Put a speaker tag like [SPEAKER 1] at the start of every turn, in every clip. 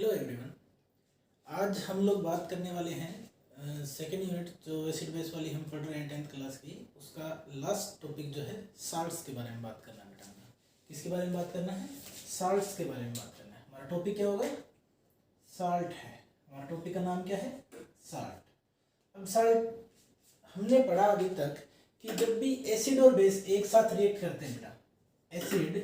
[SPEAKER 1] Hello everyone. आज हम लोग बात करने वाले हैं सेकेंड यूनिट जो एसिड बेस वाली हम पढ़ रहे हैं 10th क्लास की, उसका लास्ट टॉपिक जो है साल्ट्स के बारे में बात करना है बेटा। हमें किसके बारे में बात करना है? साल्ट्स के बारे में बात करना है। हमारा टॉपिक क्या होगा? साल्ट है। हमारा टॉपिक का नाम क्या है? साल्ट। अब साल्ट हमने पढ़ा अभी तक कि जब भी एसिड और बेस एक साथ रिएक्ट करते हैं बेटा, एसिड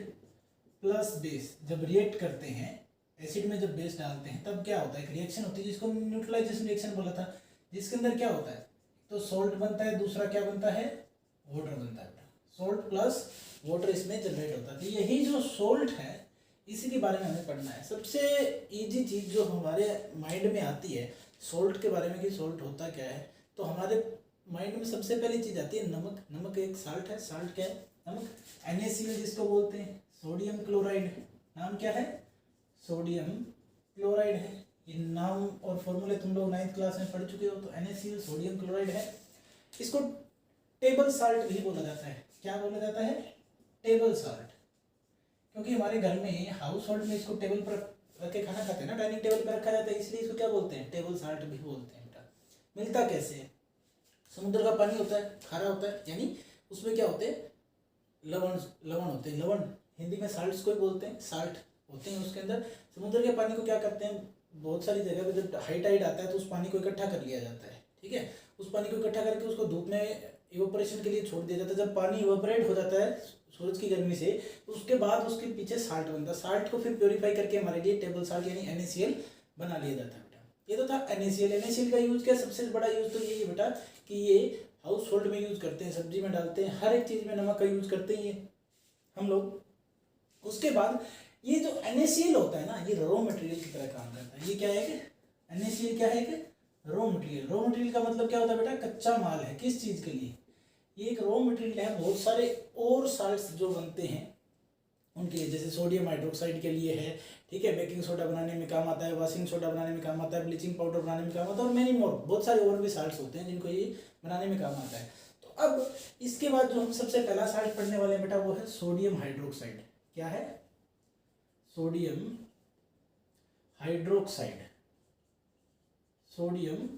[SPEAKER 1] प्लस बेस जब रिएक्ट करते हैं, एसिड में जब बेस डालते हैं तब क्या होता है? एक रिएक्शन होती है जिसको न्यूट्रलाइजेशन रिएक्शन बोला था, जिसके अंदर क्या होता है? तो सॉल्ट बनता है, दूसरा क्या बनता है? वाटर बनता है। सॉल्ट प्लस वाटर इसमें जनरेट होता है। तो यही जो सॉल्ट है इसी के बारे में हमें पढ़ना है। सबसे इजी चीज़ जो हमारे माइंड में आती है सॉल्ट के बारे में कि सॉल्ट होता क्या है, तो हमारे माइंड में सबसे पहली चीज़ आती है नमक। नमक एक साल्ट है। साल्ट क्या है? नमक। NaCl जिसको बोलते हैं, सोडियम क्लोराइड। नाम क्या है? सोडियम क्लोराइड है। ये नाम और फॉर्मूले तुम लोग 9th क्लास में पढ़ चुके हो। तो NaCl सोडियम क्लोराइड है। इसको टेबल साल्ट भी बोला जाता है। क्या बोला जाता है? Table salt. क्योंकि हमारे घर में हाउस होल्ड में इसको टेबल पर रख के खाना खाते हैं ना, डाइनिंग टेबल पर रखा जाता है, इसलिए इसको क्या बोलते हैं? टेबल साल्ट भी बोलते हैं बेटा। मिलता कैसे है? समुद्र का पानी होता है, खारा होता है, यानी उसमें क्या होते हैं? लवण होते हैं। लवण हिंदी में साल्ट्स को ही बोलते हैं, साल्ट होते हैं उसके अंदर। समुद्र के पानी को क्या करते हैं? बहुत सारी जगह पे जब हाई टाइड आता है तो उस पानी को इकट्ठा कर लिया जाता है, ठीक है। उस पानी को इकट्ठा करके उसको धूप में इवोपरेशन के लिए छोड़ दिया जाता है। जब पानी इवोपरेट हो जाता है सूरज की गर्मी से, तो उसके बाद उसके पीछे साल्ट बनता है। साल्ट को फिर प्योरीफाई करके हमारे लिए टेबल साल्ट यानी NaCl बना लिया जाता है बेटा। ये तो था NaCl। NaCl का यूज क्या? सबसे बड़ा यूज तो यही है बेटा कि ये हाउस होल्ड में यूज करते हैं, सब्जी में डालते हैं, हर एक चीज में नमक का यूज करते हैं ये हम लोग। उसके बाद ये जो NaCl होता है ना, ये रॉ मटेरियल की तरह काम करता है। ये क्या है कि NaCl क्या है? कि रॉ मटेरियल। रॉ मटेरियल का मतलब क्या होता है बेटा? कच्चा माल है। किस चीज के लिए? ये एक रॉ मटेरियल है। बहुत सारे और साल्ट्स जो बनते हैं उनके लिए, जैसे सोडियम हाइड्रोक्साइड के लिए है, ठीक है, बेकिंग सोडा बनाने में काम आता है, वॉशिंग सोडा बनाने में काम आता है, ब्लीचिंग पाउडर बनाने में काम आता है, और मैनी मोर बहुत सारे और भी साल्ट्स होते हैं जिनको ये बनाने में काम आता है। तो अब इसके बाद जो हम सबसे पहला साल्ट पढ़ने वाले हैं बेटा वो है सोडियम हाइड्रोक्साइड। क्या है? Sodium hydroxide. सोडियम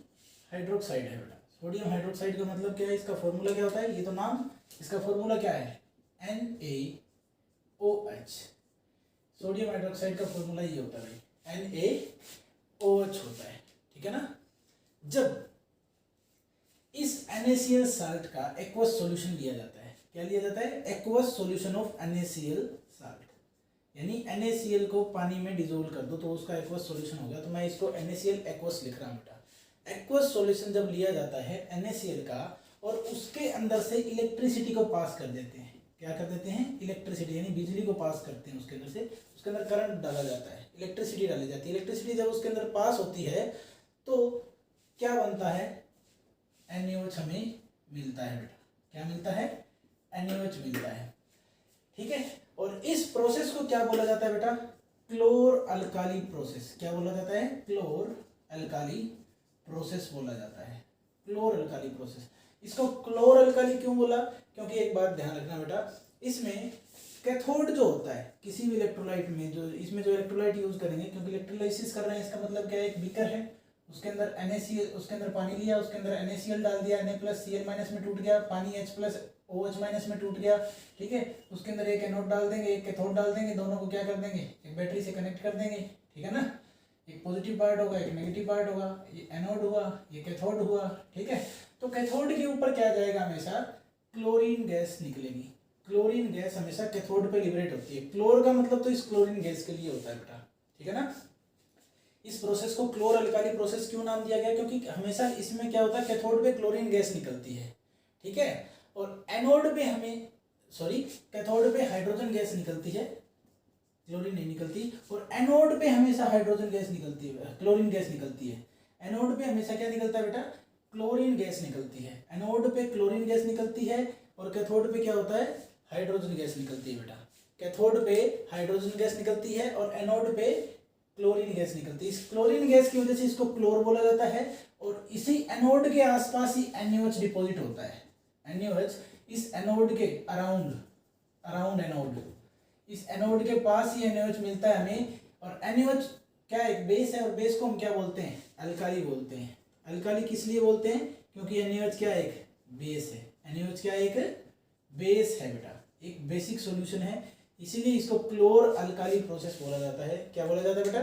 [SPEAKER 1] हाइड्रोक्साइड है बेटा। सोडियम हाइड्रोक्साइड का मतलब क्या है? इसका फॉर्मूला क्या होता है? ये तो नाम, इसका फॉर्मूला क्या है? NaOH। सोडियम हाइड्रोक्साइड का फॉर्मूला ये होता है भाई, NaOH होता है, ठीक है ना। जब इस NaCl साल्ट का एक्वस सॉल्यूशन लिया जाता है, क्या लिया जाता है? Aqueous solution of NaCl salt, यानी NaCl को पानी में डिजोल्व कर दो तो उसका एक्वस सॉल्यूशन हो गया। तो मैं इसको NaCl एक्वस लिख रहा हूँ बेटा। एक्वस सॉल्यूशन जब लिया जाता है NaCl का और उसके अंदर से इलेक्ट्रिसिटी को पास कर देते हैं, क्या कर देते हैं? इलेक्ट्रिसिटी यानी बिजली को पास करते हैं उसके अंदर से, उसके अंदर करंट डाला जाता है, इलेक्ट्रिसिटी डाली जाती है। इलेक्ट्रिसिटी जब उसके अंदर पास होती है तो क्या बनता है? NaOH हमें मिलता है बेटा। क्या मिलता है? NaOH मिलता है, ठीक है। और इस प्रोसेस को क्या बोला जाता है बेटा? क्लोर अल्काली प्रोसेस। क्या बोला जाता है? क्लोर अल्काली प्रोसेस बोला जाता है। क्लोर अल्काली प्रोसेस। इसको क्लोर अल्काली क्यों बोला? क्योंकि एक बात ध्यान रखना बेटा, इसमें कैथोड जो होता है किसी भी इलेक्ट्रोलाइट में, जो इसमें जो इलेक्ट्रोलाइट यूज करेंगे, क्योंकि इलेक्ट्रोलाइसिस कर रहे हैं, इसका मतलब क्या है? एक बीकर है, उसके अंदर NaCl, उसके अंदर पानी लिया, उसके अंदर NaCl डाल दिया, Na+Cl- में टूट गया, पानी H+OH- में टूट गया, ठीक है। उसके अंदर एक एनोड डाल देंगे, एक कैथोड डाल देंगे, दोनों को क्या कर देंगे? एक बैटरी से कनेक्ट कर देंगे, ठीक है ना। एक पॉजिटिव पार्ट होगा, एक नेगेटिव पार्ट होगा। ये एनोड हुआ, ये कैथोड हुआ, ठीक है। तो कैथोड के ऊपर क्या जाएगा? हमेशा क्लोरीन गैस निकलेगी। क्लोरीन गैस हमेशा कैथोड पे लिबरेट होती है। क्लोर का मतलब तो इस क्लोरीन गैस के लिए होता है बेटा, ठीक है ना। इस प्रोसेस को क्लोर अल्काली प्रोसेस क्यों नाम दिया गया? क्योंकि हमेशा इसमें क्या होता है? कैथोड पे क्लोरीन गैस निकलती है, ठीक है, और एनोड पे हमें कैथोड पे हाइड्रोजन गैस निकलती है, क्लोरीन नहीं निकलती। और एनोड पे हमेशा हाइड्रोजन गैस निकलती है, क्लोरीन गैस निकलती है। एनोड पे हमेशा क्या निकलता है बेटा? क्लोरीन गैस निकलती है। एनोड पे क्लोरीन गैस निकलती है और कैथोड पे क्या होता है? हाइड्रोजन गैस निकलती है बेटा। कैथोड पे हाइड्रोजन गैस निकलती है और एनोड पे क्लोरीन गैस निकलती है। इस क्लोरीन गैस की वजह से इसको क्लोर बोला जाता है और इसी एनोड के आसपास ही NaOH डिपॉजिट होता है। NaOH इस एनोड के अराउंड एनोड, इस एनोड के पास ही NaOH मिलता है हमें। और NaOH क्या एक बेस है, और बेस को हम क्या बोलते हैं, अल्काली बोलते हैं। अल्काली किस लिए बोलते हैं, क्योंकि NaOH क्या एक बेस है, NaOH क्या एक बेस है बेटा, एक बेसिक सॉल्यूशन है, इसीलिए इसको क्लोर अल्काली प्रोसेस बोला जाता है। क्या बोला जाता है बेटा,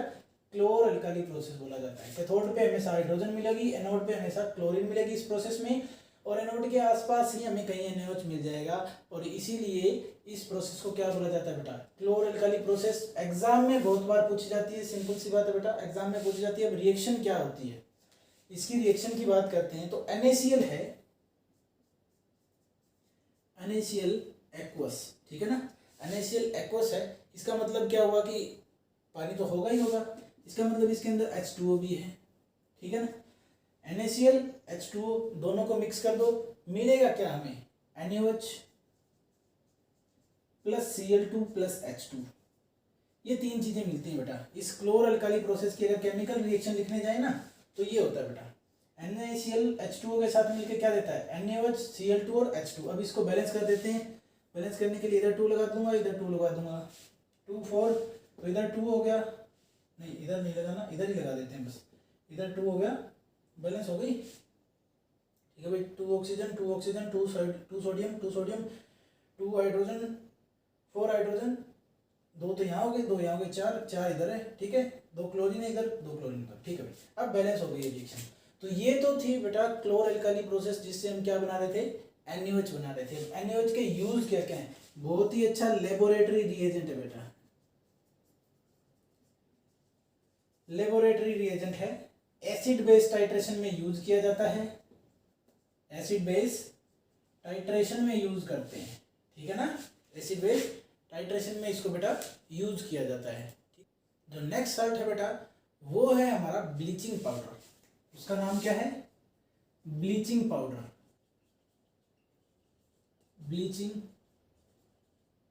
[SPEAKER 1] क्लोर अल्काली प्रोसेस बोला जाता है। कैथोड पे हमेशा हाइड्रोजन मिलेगी, एनोड पे हमेशा क्लोरीन मिलेगी इस प्रोसेस में, और एनोड के आसपास ही हमें कहीं NaOH मिल जाएगा, और इसीलिए इस प्रोसेस को क्या बोला जाता है बेटा, क्लोर अल्काली प्रोसेस। एग्जाम में बहुत बार पूछी जाती है, सिंपल सी बात है बेटा, एग्जाम में पूछी जाती है। अब रिएक्शन क्या होती है, इसकी रिएक्शन की बात करते हैं तो NaCl है, NaCl एक्वस, ठीक है ना, NaCl एक्वस है। इसका मतलब क्या हुआ कि पानी तो होगा ही होगा, इसका मतलब इसके अंदर H2O भी है, ठीक है ना। NaCl H2O दोनों को मिक्स कर दो, मिलेगा क्या हमें, NaOH plus Cl2 plus H2, ये तीन चीजें मिलती हैं बेटा। इस क्लोर अल्काली प्रोसेस की अगर केमिकल रिएक्शन लिखने जाए ना तो ये होता है बेटा, NaCl H2O के साथ मिलकर क्या देता है, NaOH Cl2 और H2। अब इसको बैलेंस कर देते हैं, बैलेंस करने के लिए इधर 2 लगा दूंगा, इधर 2 लगा दूंगा, 2 4, तो इधर 2 हो गया, नहीं इधर नहीं लगाना, इधर ही लगा देते हैं बस, इधर 2 हो गया, बैलेंस हो गई, ठीक है भाई। 2 oxygen 2 oxygen 2 sodium 2 sodium 2 hydrogen 4 hydrogen, 2 तो यहाँ हो गए, 2 यहाँ हो गए, 4 4 इधर है, ठीक है, 2 क्लोरीन है इधर, 2 क्लोरीन इधर, ठीक है भाई। अब बैलेंस हो गई ये रिएक्शन। तो ये तो थी बेटा क्लोर अल्काली प्रोसेस, जिससे हम क्या बना रहे थे, NaOH बना रहे थे। NaOH के यूज क्या क्या है, बहुत ही अच्छा लेबोरेटरी रिएजेंट है बेटा, लेबोरेटरी रिएजेंट है। एसिड बेस टाइट्रेशन में यूज किया जाता है, एसिड बेस टाइट्रेशन में यूज करते हैं, ठीक है ना, एसिड बेस टाइट्रेशन में इसको बेटा यूज किया जाता है। जो नेक्स्ट साल्ट है बेटा वो है हमारा ब्लीचिंग पाउडर, उसका नाम क्या है, ब्लीचिंग पाउडर, ब्लीचिंग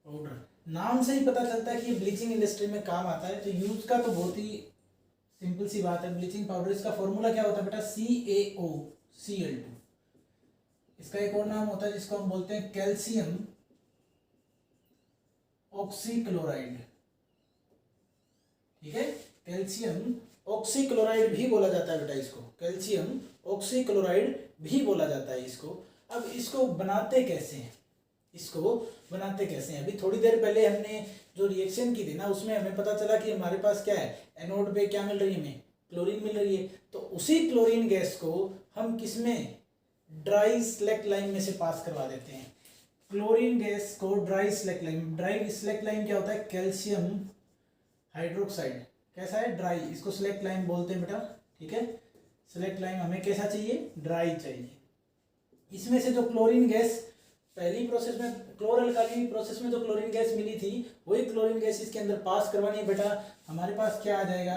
[SPEAKER 1] पाउडर। नाम से ही पता चलता है कि ये ब्लीचिंग इंडस्ट्री में काम आता है। तो यूज का तो बहुत ही सिंपल सी बात है, ब्लीचिंग पाउडर, इसका फॉर्मूला क्या होता है बेटा, CaOCl2। इसका एक और नाम होता है जिसको हम बोलते हैं कैल्शियम ऑक्सीक्लोराइड, ठीक है, कैल्शियम ऑक्सीक्लोराइड भी बोला जाता है बेटा इसको, कैल्शियम ऑक्सीक्लोराइड भी बोला जाता है इसको। अब इसको बनाते कैसे हैं, इसको बनाते कैसे हैं, अभी थोड़ी देर पहले हमने जो रिएक्शन की थी ना उसमें हमें पता चला कि हमारे पास क्या है, एनोड पे क्या मिल रही है, हमें क्लोरीन मिल रही है। तो उसी क्लोरीन गैस को हम किसमें, ड्राई स्लैक लाइम में से पास करवा देते हैं। क्लोरीन गैस को dry slack lime, dry slack lime क्या होता है, कैल्शियम हाइड्रोक्साइड, कैसा है, ड्राई, इसको स्लैक लाइम बोलते हैं बेटा, ठीक है। स्लैक लाइम हमें कैसा चाहिए, ड्राई चाहिए। इसमें से जो क्लोरीन गैस पहली प्रोसेस में, क्लोर अल्काली प्रोसेस में जो क्लोरीन गैस मिली थी वही क्लोरीन गैस इसके अंदर पास करवानी है बेटा। हमारे पास क्या आ जाएगा,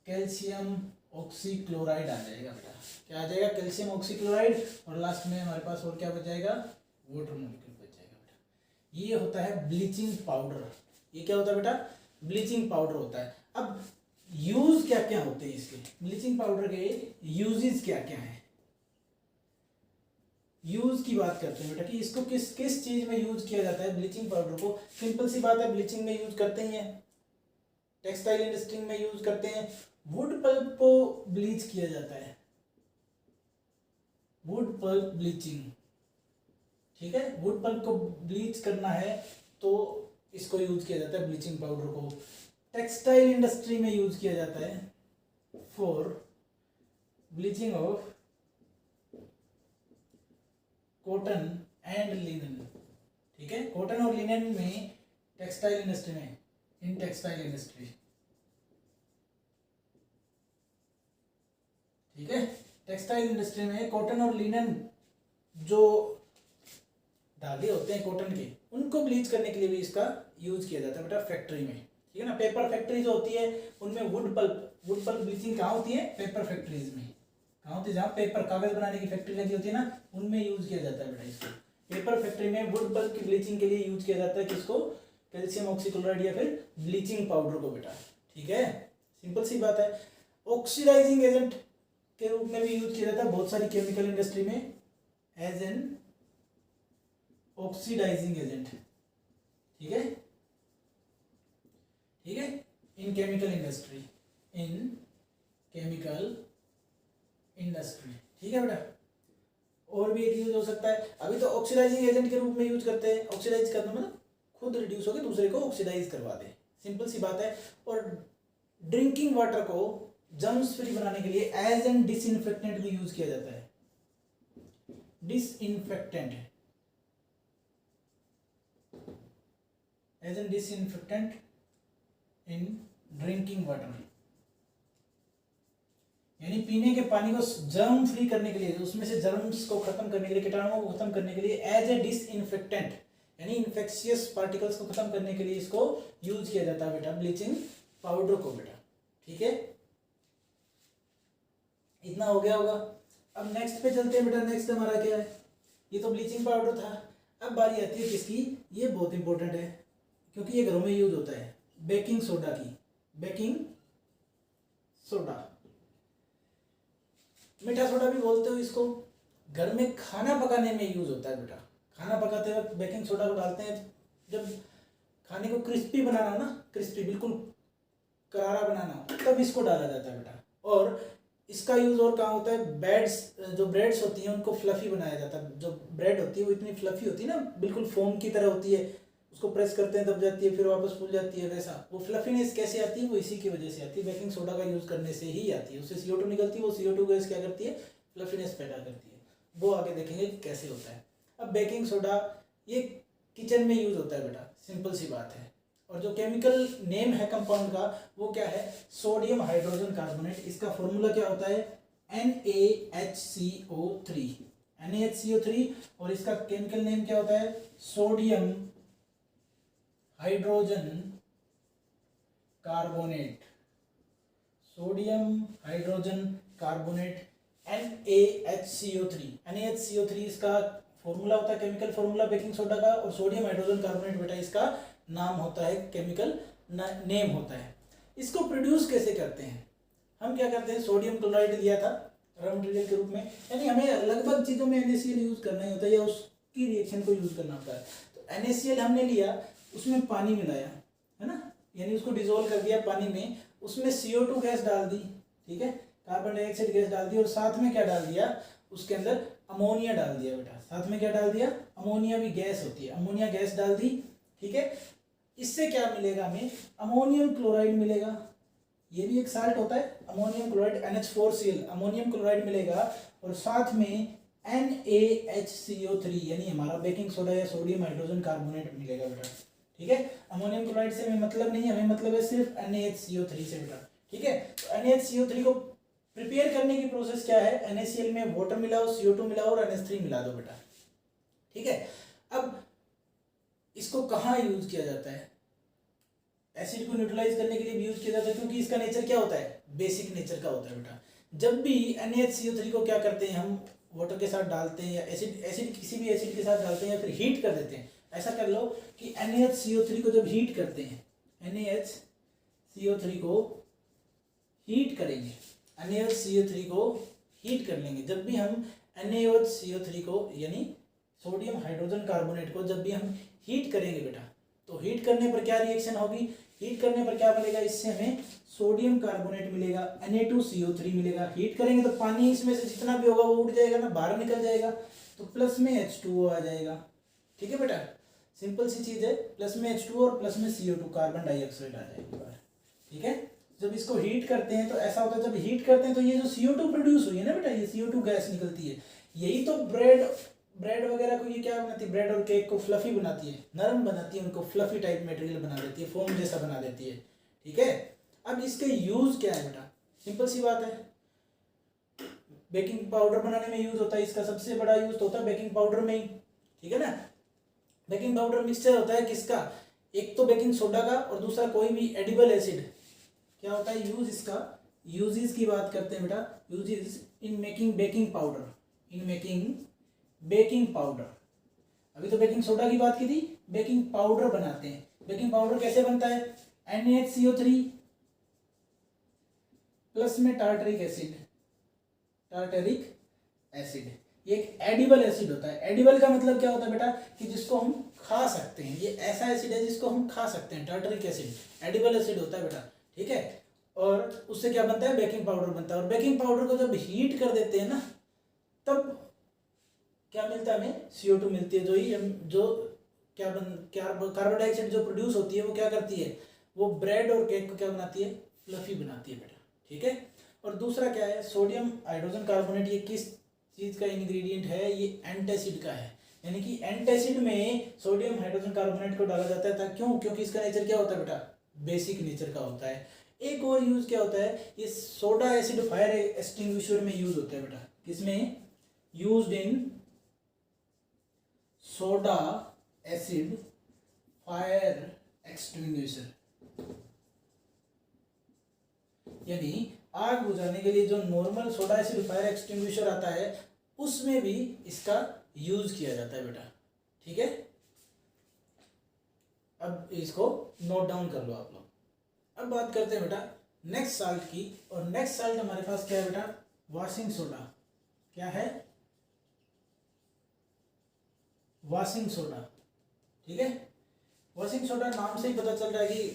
[SPEAKER 1] कैल्शियम ऑक्सीक्लोराइड आ जाएगा बेटा, क्या आ जाएगा, कैल्शियम ऑक्सीक्लोराइड, और लास्ट में हमारे पास और क्या बच जाएगा, वाटर मॉलिक्यूल बच जाएगा बेटा। ये होता है ब्लीचिंग पाउडर। ये क्या होता है बेटा, ब्लीचिंग पाउडर होता है। अब यूज क्या क्या होते हैं इसके, ब्लीचिंग पाउडर के यूजेस क्या क्या हैं, यूज की बात करते हैं बेटा कि इसको किस किस चीज में यूज किया जाता है ब्लीचिंग पाउडर को। सिंपल सी बात है, ब्लीचिंग में यूज करते ही हैं, टेक्सटाइल इंडस्ट्री में यूज करते हैं, वुड पल्प को ब्लीच किया जाता है, वुड पल्प ब्लीचिंग, ठीक है, वुड पल्प को ब्लीच करना है तो इसको यूज किया जाता है ब्लीचिंग पाउडर को। टेक्सटाइल इंडस्ट्री में यूज किया जाता है for bleaching of cotton and linen, ठीक है, कॉटन और लिनन में टेक्सटाइल इंडस्ट्री में, इन टेक्सटाइल इंडस्ट्री, ठीक है, टेक्सटाइल इंडस्ट्री में कॉटन और लिनन जो धागे होते हैं कॉटन के उनको ब्लीच करने के लिए भी इसका यूज किया जाता है बेटा फैक्ट्री में, ठीक है ना। पेपर फैक्ट्री जो होती है उनमें वुड पल्प ब्लीचिंग कहाँ होती है, पेपर फैक्ट्रीज में, कहाँ होती है, जहाँ पेपर कागज बनाने की फैक्ट्री लगी होती है ना उनमें यूज किया जाता है बेटा इसको। पेपर फैक्ट्री में वुड पल्प की ब्लीचिंग के लिए यूज किया जाता है किसको, कैल्शियम ऑक्सीक्लोराइड या फिर ब्लीचिंग पाउडर को बेटा, ठीक है, सिंपल सी बात है। ऑक्सीडाइजिंग एजेंट के रूप में भी यूज किया जाता है बहुत सारी केमिकल इंडस्ट्री में, एज एन ऑक्सीडाइजिंग एजेंट, ठीक है, ठीक है, इन chemical industry in chemical industry. ठीक है बेटा। और भी एक यूज हो सकता है, अभी तो ऑक्सीडाइजिंग एजेंट के रूप में यूज करते हैं। ऑक्सीडाइज करना मतलब खुद रिड्यूस होकर दूसरे को ऑक्सीडाइज करवा दे, सिंपल सी बात है। और ड्रिंकिंग वाटर को जर्म्स फ्री बनाने के लिए एज एन डिसइंफेक्टेंट भी यूज किया जाता है। Disinfectant, as an disinfectant in drinking water, यानी पीने के पानी को जर्म फ्री करने के लिए, उसमें से जर्म्स को खत्म करने के लिए, कीटाणुओं को खत्म करने के लिए एज ए डिसइंफेक्टेंट यानी इन्फेक्शियस पार्टिकल्स को खत्म करने के लिए इसको यूज किया जाता है बेटा, ब्लीचिंग पाउडर को बेटा। ठीक है, इतना हो गया होगा। अब नेक्स्ट पे चलते हैं बेटा। नेक्स्ट हमारा क्या है, ये तो ब्लीचिंग पाउडर था। अब बारी आती है किसकी, ये बहुत इंपॉर्टेंट है क्योंकि ये घरों में यूज होता है, बेकिंग सोडा की। बेकिंग सोडा, मीठा सोडा भी बोलते हो इसको। घर में खाना पकाने में यूज होता है बेटा। खाना पकाते वक्त बेकिंग सोडा को डालते हैं, जब खाने को क्रिस्पी बनाना ना, क्रिस्पी बिल्कुल करारा बनाना, तब इसको डाला जाता है बेटा। और इसका यूज और कहाँ होता है, ब्रेड्स, जो ब्रेड्स होती हैं उनको फ्लफी बनाया जाता है। जो ब्रेड होती है वो इतनी फ्लफी होती है ना, बिल्कुल फोम की तरह होती है, उसको प्रेस करते हैं दब जाती है, फिर वापस फूल जाती है। वैसा वो फ्लफीनेस कैसे आती है, वो इसी की वजह से आती है, बेकिंग सोडा का यूज करने से ही आती है। उससे CO2 निकलती है, वो CO2 गैस क्या करती है, फ्लफीनेस पैदा करती है। वो आगे देखेंगे कैसे होता है। अब बेकिंग सोडा ये किचन में यूज होता है बेटा, सिंपल सी बात है। और जो केमिकल नेम है कंपाउंड का वो क्या है, सोडियम हाइड्रोजन कार्बोनेट। इसका फॉर्मूला क्या होता है, NaHCO3, NaHCO3। और इसका केमिकल नेम क्या होता है, sodium hydrogen carbonate, sodium hydrogen carbonate NaHCO3। NaHCO3 इसका फॉर्मूला होता है, केमिकल फॉर्मूला बेकिंग सोडा का। और सोडियम हाइड्रोजन कार्बोनेट बेटा इसका नाम होता है, केमिकल नेम होता है। इसको प्रोड्यूस कैसे करते हैं, हम क्या करते हैं, सोडियम क्लोराइड लिया था रॉ मटेरियल के रूप में, यानी हमें लगभग चीज़ों में NaCl यूज करना ही होता है या उसकी रिएक्शन को यूज करना होता है। तो NaCl हमने लिया, उसमें पानी मिलाया, है ना, यानी उसको डिजोल्व कर दिया पानी में, उसमें CO2 गैस डाल दी, ठीक है, कार्बन डाइऑक्साइड गैस डाल दी, और साथ में क्या डाल दिया, उसके अंदर अमोनिया डाल दिया बेटा। साथ में क्या डाल दिया, अमोनिया भी गैस होती है, अमोनिया गैस डाल दी। ठीक है, इससे क्या मिलेगा हमें, अमोनियम क्लोराइड मिलेगा। ये भी एक साल्ट होता है, ammonium chloride NH4Cl, ammonium chloride मिलेगा। और साथ में NaHCO3 यानी हमारा बेकिंग सोडा या सोडियम हाइड्रोजन कार्बोनेट मिलेगा बेटा। ठीक है, अमोनियम क्लोराइड से हमें मतलब नहीं है, हमें मतलब है सिर्फ NaHCO3 से बेटा। ठीक है, तो NaHCO3 को प्रिपेयर करने की प्रोसेस क्या है, NaCl में वाटर मिलाओ, CO2 मिलाओ और NH3 मिला दो बेटा। ठीक है, अब इसको कहाँ यूज किया जाता है, एसिड को न्यूट्रलाइज करने के लिए भी यूज किया जाता है, क्योंकि इसका नेचर क्या होता है, बेसिक नेचर का होता है बेटा। जब भी NaHCO3 को क्या करते हैं, हम वाटर के साथ डालते हैं या एसिड किसी भी एसिड के साथ डालते हैं या फिर हीट कर देते हैं। ऐसा कर लो कि NaHCO3 को जब हीट करते हैं, NaHCO3 को हीट करेंगे, NaHCO3 को हीट कर लेंगे। जब भी हम NaOH को यानी सोडियम हाइड्रोजन कार्बोनेट को जब भी हम हीट करेंगे बेटा, तो हीट करने पर क्या रिएक्शन होगी, हीट करने पर क्या मिलेगा, इससे हमें सोडियम कार्बोनेट मिलेगा, Na2CO3 मिलेगा। हीट करेंगे तो पानी इसमें से जितना भी होगा वो उड़ जाएगा ना, बाहर निकल जाएगा, तो प्लस में H2O आ जाएगा। ठीक है बेटा, सिंपल सी चीज है, प्लस में H2O और प्लस में CO2 कार्बन डाइऑक्साइड आ जाएगी बाहर। ठीक है, जब इसको हीट करते हैं तो ऐसा होता है, जब हीट करते हैं तो ये जो CO2 प्रोड्यूस हुई है ना बेटा, ये CO2 गैस निकलती है, यही तो ब्रेड वगैरह को ये क्या बनाती है, ब्रेड और केक को फ्लफी बनाती है, नरम बनाती है, उनको फ्लफी टाइप मटेरियल बना देती है, फोम जैसा बना देती है। ठीक है, अब इसके यूज क्या है बेटा, सिंपल सी बात है, बेकिंग पाउडर बनाने में यूज होता है, इसका सबसे बड़ा यूज होता है बेकिंग पाउडर में ही। ठीक है ना, बेकिंग पाउडर मिक्सचर होता है किसका, एक तो बेकिंग सोडा का और दूसरा कोई भी एडिबल एसिड। क्या होता है यूज, इसका यूजेस की बात करते हैं बेटा, uses in making baking powder, in making baking powder. अभी तो बेकिंग सोडा की बात की थी, बेकिंग पाउडर बनाते हैं। बेकिंग पाउडर कैसे बनता है, NaHCO3 प्लस में टार्टरिक एसिड, टार्टरिक एसिड, ये एक एडिबल एसिड होता है। एडिबल का मतलब क्या होता है बेटा, कि जिसको हम खा सकते हैं, ये ऐसा एसिड है जिसको हम खा सकते हैं, टार्टरिक एसिड एडिबल एसिड होता है बेटा। ठीक है, और उससे क्या बनता है, बेकिंग पाउडर बनता है। और बेकिंग पाउडर को जब हीट कर देते हैं ना, तब क्या मिलता है हमें, CO2 मिलती है। जो कार्बन डाइऑक्साइड जो प्रोड्यूस होती है वो क्या करती है, वो ब्रेड और केक को क्या बनाती है, फ्लफी बनाती है बेटा, ठीक है। और दूसरा क्या है, सोडियम हाइड्रोजन कार्बोनेट, ये किस चीज़ का इंग्रेडिएंट है, ये एंटासिड का है। यानी कि एंटासिड में सोडियम हाइड्रोजन कार्बोनेट को डाला जाता है। क्यों, क्योंकि इसका नेचर क्या होता है बेटा, बेसिक नेचर का होता है। एक और यूज क्या होता है, ये सोडा एसिड फायर एक्सटिंग्विशर में यूज होता है बेटा। किसमें, used in soda acid fire extinguisher. यानी आग बुझाने के लिए जो normal soda acid fire extinguisher आता है, उसमें भी इसका यूज किया जाता है बेटा, ठीक है। अब इसको नोट डाउन कर लो आप लोग। अब बात करते हैं बेटा नेक्स्ट साल्ट की। और नेक्स्ट साल्ट हमारे पास क्या है बेटा, वॉशिंग सोडा। क्या है, वॉशिंग सोडा, ठीक है। वॉशिंग सोडा नाम से ही पता चल रहा है कि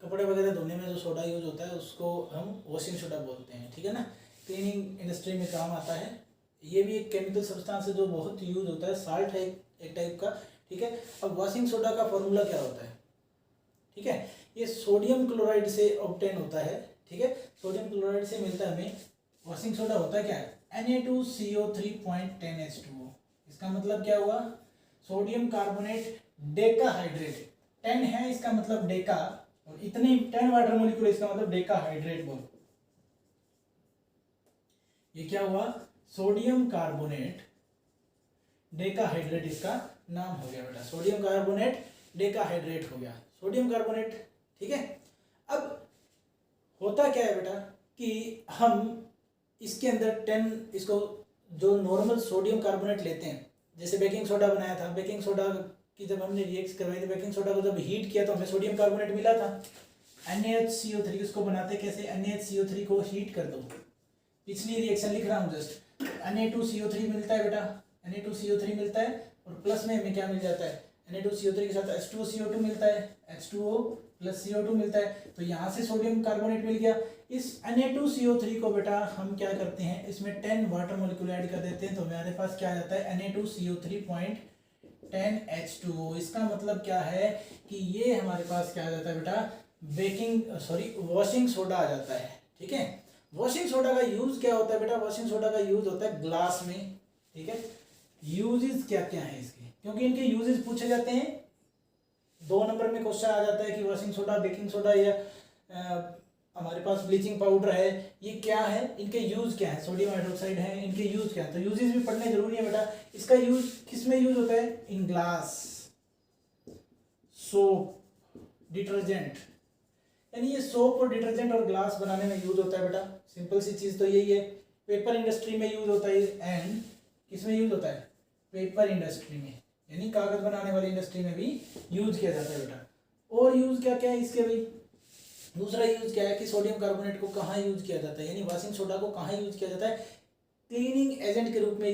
[SPEAKER 1] कपड़े वगैरह धोने में जो सोडा यूज होता है उसको हम वॉशिंग सोडा बोलते हैं, ठीक है ना। क्लीनिंग इंडस्ट्री में काम आता है। ये भी एक केमिकल सब्सटेंस है जो बहुत यूज होता है, साल्ट है एक टाइप का, ठीक है। अब वॉशिंग सोडा का फॉर्मूला क्या होता है, ठीक है, ये सोडियम क्लोराइड से ऑब्टेन होता है, ठीक है। सोडियम क्लोराइड से मिलता है हमें वॉशिंग सोडा। होता है क्या है, Na2CO3.10H2O। इसका मतलब क्या हुआ, सोडियम कार्बोनेट डेकाहाइड्रेट। 10 है इसका मतलब डेका, और इतने 10 वाटर मॉलिक्यूल, इसका मतलब डेकाहाइड्रेट बोल। ये क्या हुआ, सोडियम कार्बोनेट डेकाहाइड्रेट, इसका नाम हो गया बेटा, सोडियम कार्बोनेट डेकाहाइड्रेट हो गया, सोडियम कार्बोनेट, ठीक है। अब होता क्या है बेटा कि हम इसके अंदर 10, इसको जो नॉर्मल सोडियम कार्बोनेट लेते हैं, जैसे बेकिंग सोडा बनाया था, बेकिंग सोडा की जब हमने रिएक्ट करवाई थी, बेकिंग सोडा को जब हीट किया तो हमें सोडियम कार्बोनेट मिला था, NaHCO3। इसको बनाते कैसे, NaHCO3 को हीट कर दो, पिछली रिएक्शन लिख रहा हूँ जस्ट। Na2CO3 मिलता है बेटा, Na2CO3 मिलता है, और प्लस में हमें क्या मिल जाता है, Na2CO3 के साथ H2CO2 मिलता है, H2O प्लस CO2 मिलता है, तो यहाँ से सोडियम कार्बोनेट मिल गया। इस Na2CO3 को बेटा हम क्या करते हैं, इसमें 10 वाटर मॉलिक्यूल ऐड कर देते हैं, तो हमारे पास क्या आ जाता है, Na2CO3.10H2O। इसका मतलब क्या है कि ये हमारे पास क्या आ जाता है बेटा, वॉशिंग सोडा आ जाता है, ठीक है। वॉशिंग सोडा का यूज क्या होता है बेटा, वॉशिंग सोडा का यूज होता है ग्लास में, ठीक है। यूजेस क्या क्या है इसके, क्योंकि इनके यूजेस पूछे जाते हैं, 2 नंबर में क्वेश्चन आ जाता है कि वॉशिंग सोडा, बेकिंग सोडा, या हमारे पास ब्लीचिंग पाउडर है, ये क्या है, इनके यूज क्या है, सोडियम हाइड्रोक्साइड है, इनके यूज क्या है। तो यूजेस भी पढ़ने जरूरी है बेटा। इसका यूज किस में यूज होता है, इन ग्लास, सोप, डिटर्जेंट। यानी ये सोप और डिटर्जेंट और ग्लास बनाने में यूज होता है बेटा। सिंपल सी चीज तो यही है। पेपर इंडस्ट्री में यूज होता है, एंड किसमें यूज होता है, पेपर इंडस्ट्री में, यानी कागज बनाने वाली इंडस्ट्री में भी यूज किया जाता है बेटा। और यूज क्या क्या है इसके भाई, दूसरा यूज क्या है कि सोडियम कार्बोनेट को कहाँ यूज किया जाता है, यानी वॉशिंग सोडा को कहाँ यूज किया जाता है, क्लीनिंग एजेंट के रूप में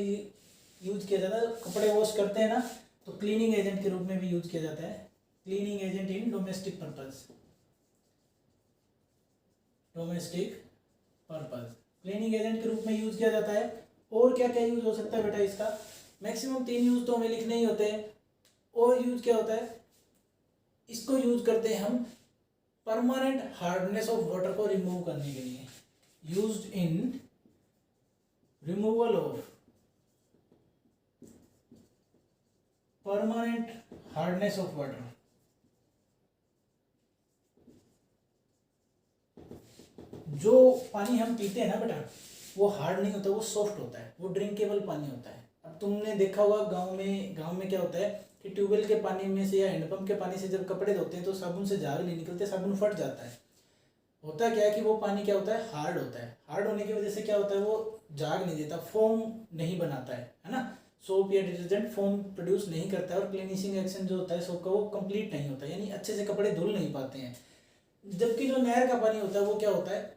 [SPEAKER 1] यूज किया जाता है। कपड़े वॉश करते हैं ना, तो क्लीनिंग एजेंट के रूप में भी यूज किया जाता है, cleaning agent in domestic purpose, cleaning agent के रूप में यूज किया जाता है। और क्या क्या यूज हो सकता है बेटा इसका, मैक्सिमम 3 यूज तो हमें लिखने ही होते हैं। और यूज क्या होता है, इसको यूज करते हैं हम परमानेंट हार्डनेस ऑफ वाटर को रिमूव करने के लिए, used in removal of permanent hardness of water. जो पानी हम पीते हैं ना बेटा, वो हार्ड नहीं होता, वो सॉफ्ट होता है, वो ड्रिंकेबल पानी होता है। अब तुमने देखा होगा गांव में क्या होता है कि ट्यूबवेल के पानी में से या हैंडपंप के पानी से जब कपड़े धोते हैं तो साबुन से झाग नहीं निकलते, साबुन फट जाता है। होता क्या है कि वो पानी क्या होता है, हार्ड होता है। हार्ड होने की वजह से क्या होता है, वो झाग नहीं देता, फोम नहीं बनाता है ना। सोप या डिटर्जेंट फोम प्रोड्यूस नहीं करता है, और क्लीनिशिंग एक्शन जो होता है सोप का, वो कंप्लीट नहीं होता, यानी अच्छे से कपड़े धुल नहीं पाते हैं। जबकि जो नहर का पानी होता है वो क्या होता है,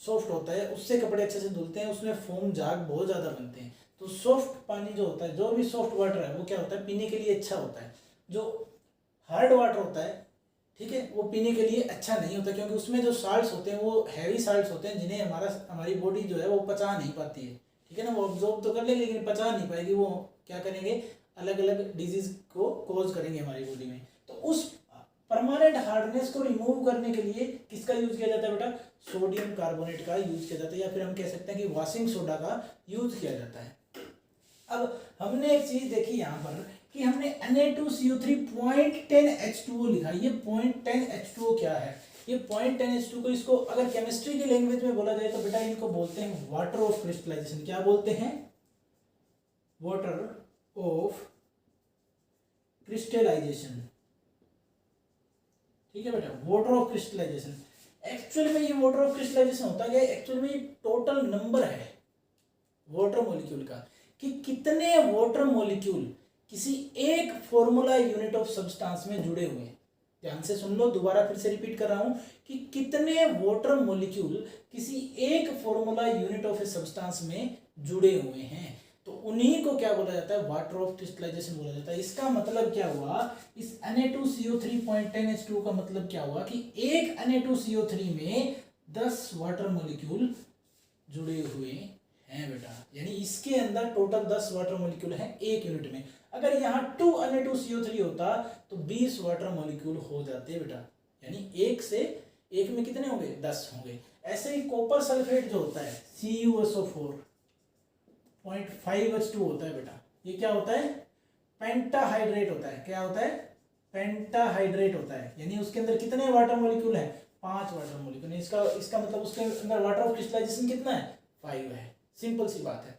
[SPEAKER 1] सॉफ्ट होता है, उससे कपड़े अच्छे से धुलते हैं, उसमें फोम झाग बहुत ज़्यादा बनते हैं। तो सॉफ्ट पानी जो होता है, जो भी सॉफ्ट वाटर है, वो क्या होता है, पीने के लिए अच्छा होता है। जो हार्ड वाटर होता है ठीक है, वो पीने के लिए अच्छा नहीं होता, क्योंकि उसमें जो साल्ट्स होते हैं वो हैवी साल्ट्स होते हैं, जिन्हें हमारी बॉडी जो है वो पचा नहीं पाती है। ठीक है ना, वो ऑब्जॉर्ब तो कर लेगी लेकिन पचा नहीं पाएगी, वो क्या करेंगे, अलग अलग डिजीज को कॉज करेंगे हमारी बॉडी में। तो उस परमानेंट हार्डनेस को रिमूव करने के लिए किसका यूज किया जाता है बेटा, सोडियम कार्बोनेट का यूज किया जाता है, या फिर हम कह सकते हैं कि वॉशिंग सोडा का यूज किया जाता है। अब हमने एक चीज देखी यहाँ पर कि हमने Na2CO3 0.10H2O लिखा। ये 0.10H2O क्या है, ये 0.10H2 को, इसको अगर केमिस्ट्री की लैंग्वेज में बोला जाए तो बेटा इनको बोलते हैं वाटर ऑफ क्रिस्टलाइजेशन। क्या बोलते हैं, वाटर ऑफ क्रिस्टलाइजेशन। ठीक है बेटा, वाटर ऑफ क्रिस्टलाइजेशन। एक्चुअली में ये वाटर ऑफ क्रिस्टलाइजेशन होता क्या है, एक्चुअली में ये टोटल नंबर है वाटर मॉलिक्यूल का, कि कितने वाटर मॉलिक्यूल किसी एक फॉर्मूला यूनिट ऑफ सब्सटेंस में जुड़े हुए हैं। ध्यान से सुन लो, दोबारा फिर से रिपीट कर रहा हूं कि कितने वाटर मॉलिक्यूल किसी एक formula unit of a substance में जुड़े हुए हैं, तो उन्हीं को क्या बोला जाता है, वाटर ऑफ क्रिस्टलाइजेशन बोला जाता है। इसका मतलब क्या हुआ, इस Na2CO3 0.10H2 का मतलब क्या हुआ कि एक Na2CO3 में 10 वाटर मॉलिक्यूल जुड़े हुए हैं बेटा, यानी इसके अंदर टोटल 10 वाटर मॉलिक्यूल हैं एक यूनिट में। अगर यहाँ 2 Na2CO3 होता तो 20 वाटर मॉलिक्यूल हो जाते बेटा, यानी एक से एक में कितने होंगे, 10 होंगे। ऐसे ही कॉपर सल्फेट जो होता है CuSO4 0.5H2 होता है बेटा, ये क्या होता है, पेंटाहाइड्रेट होता है। क्या होता है, पेंटाहाइड्रेट होता है, यानी उसके अंदर कितने वाटर मॉलिक्यूल हैं, 5 वाटर मॉलिक्यूल। इसका मतलब उसके अंदर वाटर ऑफ क्रिस्टलाइजेशन कितना है, 5 है। सिंपल सी बात है,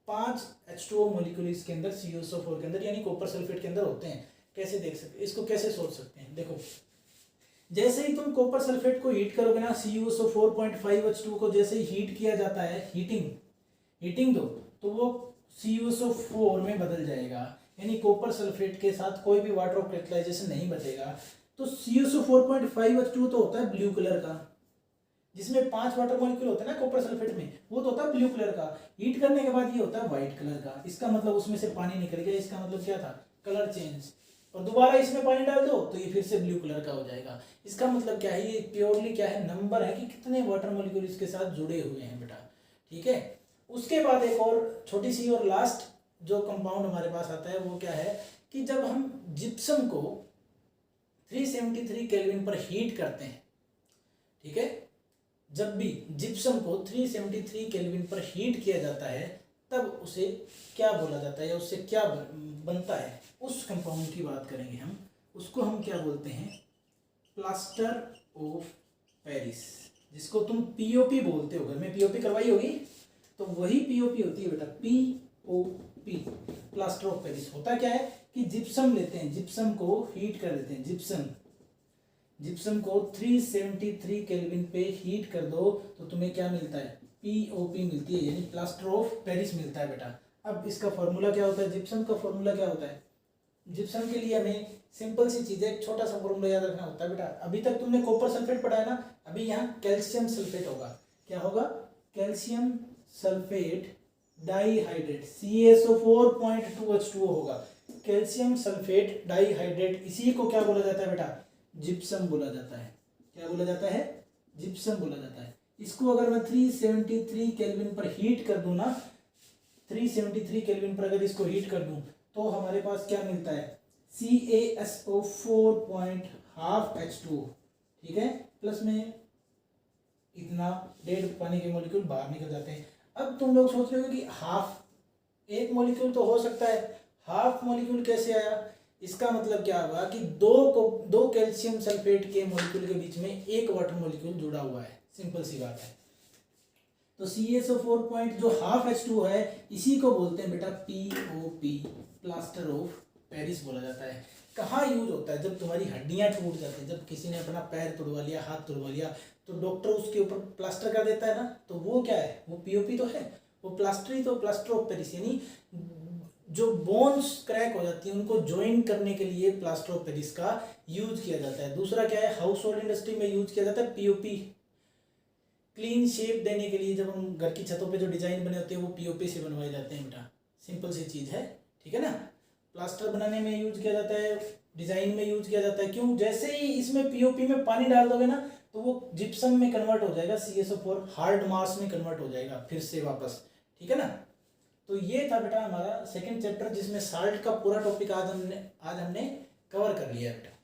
[SPEAKER 1] 5 H2O मॉलिक्यूल इसके अंदर CuSO4 के अंदर यानी कॉपर सल्फेट के अंदर होते हैं। कैसे देख सकते, इसको कैसे सोच सकते हैं, देखो जैसे ही तुम कॉपर सल्फेट को हीट करोगे ना, CuSO4 0.5H2 को जैसे ही हीट किया जाता है, हीटिंग दो, तो वो CuSO4 में बदल जाएगा, यानी कॉपर सल्फेट के साथ कोई भी वाटर ऑफ क्रिस्टलाइजेशन नहीं बचेगा। तो CuSO4 0.5H2 तो होता है ब्लू कलर का, जिसमें 5 वाटर मॉलिक्यूल होते हैं ना कॉपर सल्फेट में, वो तो होता है ब्लू कलर का। हीट करने के बाद ये होता है व्हाइट कलर का। इसका मतलब उसमें से पानी निकल गया, इसका मतलब क्या था, कलर चेंज। और दोबारा इसमें पानी डाल दो तो ये फिर से ब्लू कलर का हो जाएगा। इसका मतलब क्या है, ये प्योरली क्या है, नंबर है कि कितने वाटर मॉलिक्यूल इसके साथ जुड़े हुए हैं बेटा। ठीक है, उसके बाद एक और छोटी सी और लास्ट जो कंपाउंड हमारे पास आता है वो क्या है कि जब हम जिप्सम को 373 केल्विन पर हीट करते हैं, ठीक है, जब भी जिप्सम को 373 केल्विन पर हीट किया जाता है तब उसे क्या बोला जाता है या उससे क्या बनता है, उस कंपाउंड की बात करेंगे हम। उसको हम क्या बोलते हैं, प्लास्टर ऑफ पेरिस, जिसको तुम पीओपी बोलते हो। घर में पीओपी करवाई होगी तो वही पीओपी होती है बेटा, पीओपी, प्लास्टर ऑफ पेरिस। होता क्या है कि जिप्सम लेते हैं, जिप्सम को हीट कर देते हैं, जिप्सम को 373 केल्विन पे हीट कर दो तो तुम्हें क्या मिलता है, पीओपी मिलती है, यानी प्लास्टर ऑफ पेरिस मिलता है बेटा। अब इसका फॉर्मूला क्या होता है, जिप्सम का फॉर्मूला क्या होता है, जिप्सम के लिए हमें सिंपल सी चीज है, एक छोटा सा फॉर्मूला याद रखना होता है बेटा। अभी तक तुमने कॉपर सल्फेट पढ़ा है ना, अभी यहाँ कैल्शियम सल्फेट होगा। क्या होगा, calcium sulphate dihydrate, CaSO4 0.2H2O होगा। कैल्शियम सल्फेट डाइहाइड्रेट, इसी को क्या बोला जाता है बेटा, जिप्सम बोला जाता है। क्या बोला जाता है, जिप्सम बोला जाता है। इसको अगर मैं 373 केल्विन पर हीट कर दूं ना, 373 केल्विन पर अगर इसको हीट कर दूं तो हमारे पास क्या मिलता है, CaSO4 0.5H2O, ठीक है, प्लस में इतना 1.5 पानी के मॉलिक्यूल बाहर निकल जाते हैं। अब तुम लोग सोच रहे हो कि हाफ, एक मॉलिक्यूल तो हो सकता है, हाफ मॉलिक्यूल कैसे आया। इसका मतलब क्या होगा कि दो कैल्शियम सल्फेट के मॉलिक्यूल के बीच में एक वाटर मॉलिक्यूल जुड़ा हुआ है, सिंपल सी बात है। तो CaSO4 पॉइंट जो हाफ H2 है इसी को बोलते हैं बेटा POP, प्लास्टर ऑफ पेरिस बोला जाता है। कहाँ यूज होता है, जब तुम्हारी हड्डियां टूट जाती है, जब किसी ने अपना पैर तोड़वा लिया, हाथ तोड़वा लिया, तो डॉक्टर उसके ऊपर प्लास्टर कर देता है ना, तो वो क्या है, वो POP तो है, वो प्लास्टर ही तो, प्लास्टर ऑफ पेरिस, यानी जो बोन्स क्रैक हो जाती है उनको ज्वाइन करने के लिए प्लास्टर ऑफ पेरिस का यूज किया जाता है। दूसरा क्या है, हाउस होल्ड इंडस्ट्री में यूज किया जाता है POP, क्लीन शेप देने के लिए। जब हम घर की छतों पे जो डिजाइन बने होते हैं वो POP से बनवाए जाते हैं बेटा, सिंपल सी चीज है, ठीक है ना। प्लास्टर बनाने में यूज किया जाता है, डिजाइन में यूज किया जाता है। क्यों? जैसे ही इसमें पीओपी में पानी डाल दोगे ना तो वो जिप्सम में कन्वर्ट हो जाएगा, CSO4 हार्ड मास में कन्वर्ट हो जाएगा फिर से वापस, ठीक है ना। तो ये था बेटा हमारा सेकंड चैप्टर, जिसमें साल्ट का पूरा टॉपिक आज हमने कवर कर लिया बेटा।